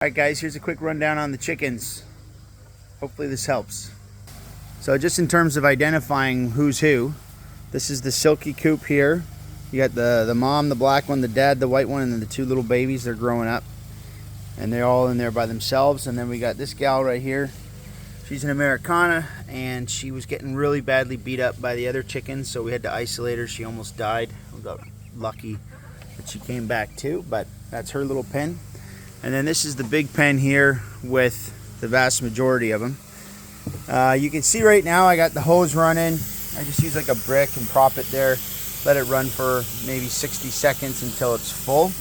Alright guys, here's a quick rundown on the chickens. Hopefully this helps. So just in terms of identifying who's who, this is the silky coop here. You got the mom, the black one, the dad, the white one, and then the two little babies. They're growing up. And they're all in there by themselves. And then we got this gal right here. She's an Americana, and she was getting really badly beat up by the other chickens, so we had to isolate her. She almost died. We got lucky that she came back too, but that's her little pen. And then this is the big pen here with the vast majority of them. You can see right now I got the hose running. I just use like a brick and prop it there. Let it run for maybe 60 seconds until it's full.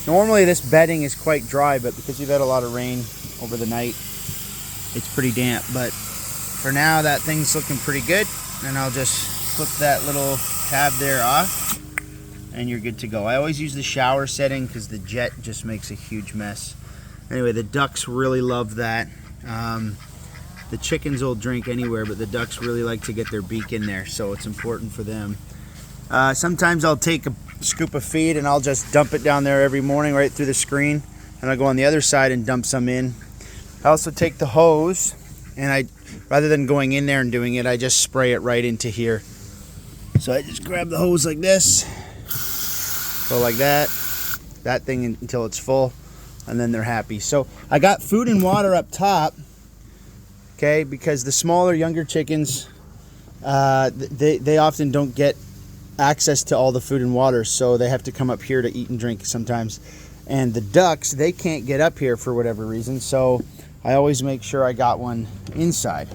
Normally this bedding is quite dry, but because we've had a lot of rain over the night, it's pretty damp. But for now that thing's looking pretty good. And I'll just flip that little tab there off. And you're good to go. I always use the shower setting because the jet just makes a huge mess. Anyway, the ducks really love that. The chickens will drink anywhere, but the ducks really like to get their beak in there, so it's important for them. Sometimes I'll take a scoop of feed and I'll just dump it down there every morning right through the screen, and I'll go on the other side and dump some in. I also take the hose, and rather than going in there and doing it, I just spray it right into here. So I just grab the hose like this, go like that thing until it's full, and then they're happy. So I got food and water up top, okay, because the smaller, younger chickens, they often don't get access to all the food and water, so they have to come up here to eat and drink sometimes. And the ducks, they can't get up here for whatever reason, so I always make sure I got one inside.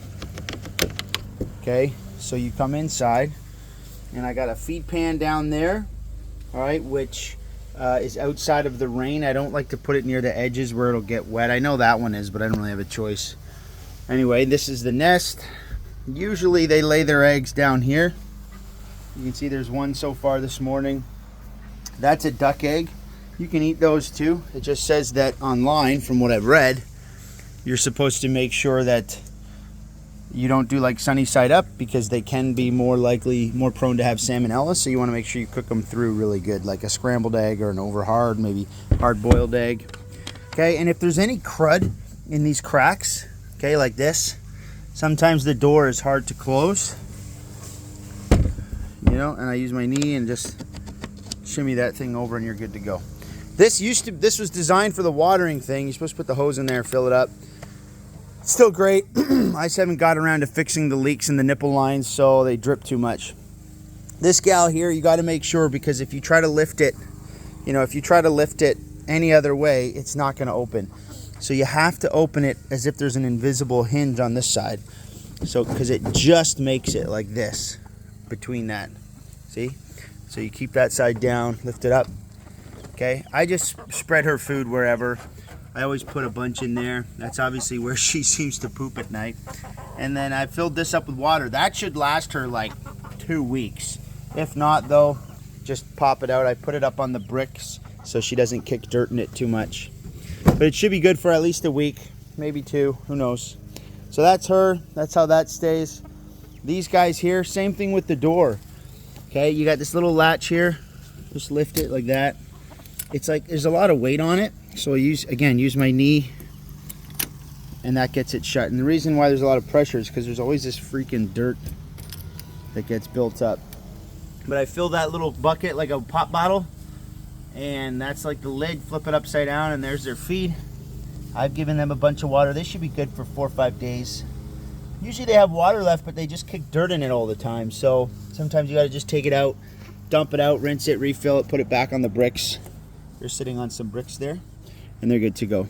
Okay, so you come inside, and I got a feed pan down there. All right, which is outside of the rain. I don't like to put it near the edges where it'll get wet. I know that one is, but I don't really have a choice. Anyway, this is the nest. Usually they lay their eggs down here. You can see there's one so far this morning. That's a duck egg. You can eat those too. It just says that online, from what I've read, you're supposed to make sure that you don't do like sunny side up, because they can be more prone to have salmonella. So you want to make sure you cook them through really good, like a scrambled egg or an over hard, maybe hard boiled egg. Okay, and if there's any crud in these cracks, okay, like this, sometimes the door is hard to close, you know, and I use my knee and just shimmy that thing over and you're good to go. This was designed for the watering thing. You're supposed to put the hose in there, fill it up. It's still great. I just haven't got around to fixing the leaks in the nipple lines, so they drip too much. This gal here, you got to make sure, because if you try to lift it, any other way, it's not going to open. So you have to open it as if there's an invisible hinge on this side. So, because it just makes it like this between that. See? So you keep that side down, lift it up. Okay, I just spread her food wherever. I always put a bunch in there. That's obviously where she seems to poop at night. And then I filled this up with water. That should last her like 2 weeks. If not though, just pop it out. I put it up on the bricks so she doesn't kick dirt in it too much. But it should be good for at least a week, maybe 2, who knows. So that's her, that's how that stays. These guys here, same thing with the door. Okay, you got this little latch here. Just lift it like that. It's like there's a lot of weight on it. So I use my knee, and that gets it shut. And the reason why there's a lot of pressure is because there's always this freaking dirt that gets built up. But I fill that little bucket like a pop bottle, and that's like the lid. Flip it upside down, and there's their feed. I've given them a bunch of water. They should be good for 4 or 5 days. Usually they have water left, but they just kick dirt in it all the time. So sometimes you got to just take it out, dump it out, rinse it, refill it, put it back on the bricks. They're sitting on some bricks there, and they're good to go.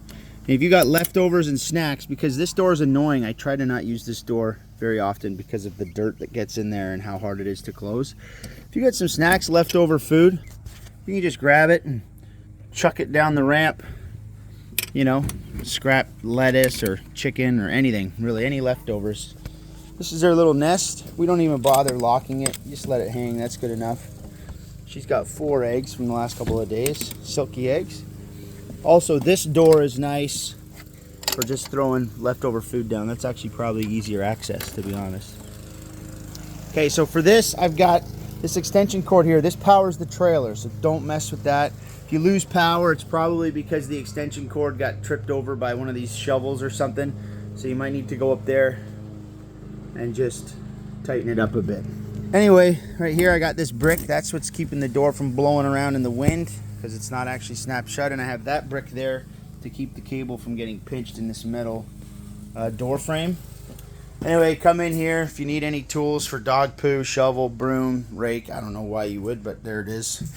And if you got leftovers and snacks, because this door is annoying, I try to not use this door very often because of the dirt that gets in there and how hard it is to close. If you got some snacks, leftover food, you can just grab it and chuck it down the ramp. You know, scrap lettuce or chicken or anything, really, any leftovers. This is their little nest. We don't even bother locking it. Just let it hang. That's good enough. She's got 4 eggs from the last couple of days, silky eggs. Also, this door is nice for just throwing leftover food down. That's actually probably easier access, to be honest. Okay, so for this, I've got this extension cord here, this powers the trailer, so don't mess with that. If you lose power, it's probably because the extension cord got tripped over by one of these shovels or something. So you might need to go up there and just tighten it up a bit. Anyway, right here I got this brick. That's what's keeping the door from blowing around in the wind, because it's not actually snapped shut. And I have that brick there to keep the cable from getting pinched in this metal door frame. Anyway, come in here if you need any tools for dog poo, shovel, broom, rake. I don't know why you would, but there it is.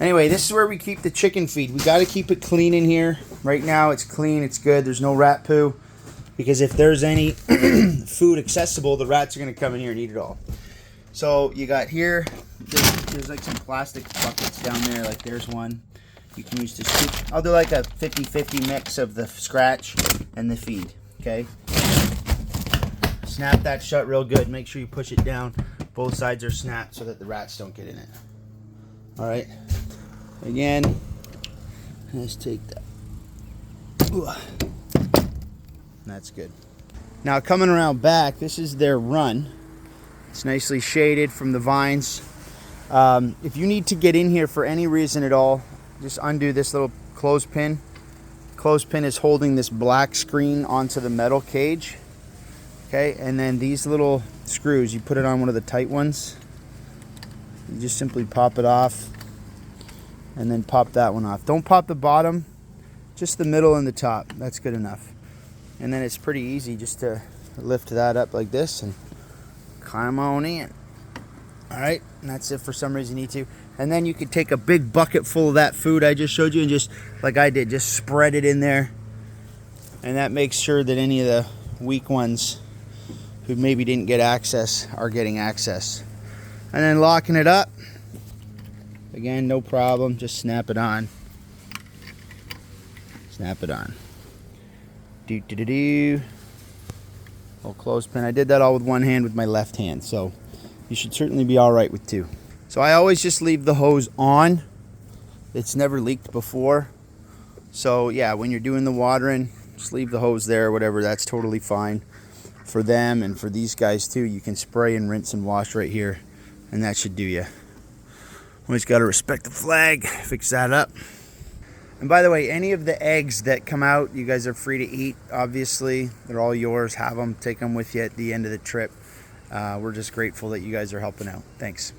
Anyway, this is where we keep the chicken feed. We got to keep it clean in here. Right now it's clean, it's good. There's no rat poo, because if there's any food accessible, the rats are going to come in here and eat it all. So you got here, there's like some plastic buckets down there, like there's one. You can use to scoop. I'll do like a 50-50 mix of the scratch and the feed, okay? Snap that shut real good. Make sure you push it down. Both sides are snapped so that the rats don't get in it. All right. Again, let's take that. Ooh. That's good. Now coming around back, this is their run. It's nicely shaded from the vines. If you need to get in here for any reason at all, just undo this little clothespin. Clothespin is holding this black screen onto the metal cage. Okay, and then these little screws, you put it on one of the tight ones. You just simply pop it off and then pop that one off. Don't pop the bottom, just the middle and the top. That's good enough. And then it's pretty easy just to lift that up like this and climb on in. All right, and that's it for some reason you need to. And then you could take a big bucket full of that food I just showed you and just, like I did, just spread it in there. And that makes sure that any of the weak ones who maybe didn't get access are getting access. And then locking it up, again, no problem, just snap it on. Snap it on. Little clothespin. I did that all with one hand with my left hand, so you should certainly be all right with two. So I always just leave the hose on. It's never leaked before. So yeah, when you're doing the watering, just leave the hose there or whatever, that's totally fine. For them and for these guys too, you can spray and rinse and wash right here, and that should do you. Always got to respect the flag. Fix that up. And by the way, any of the eggs that come out, you guys are free to eat. Obviously, they're all yours. Have them, take them with you at the end of the trip. We're just grateful that you guys are helping out. Thanks.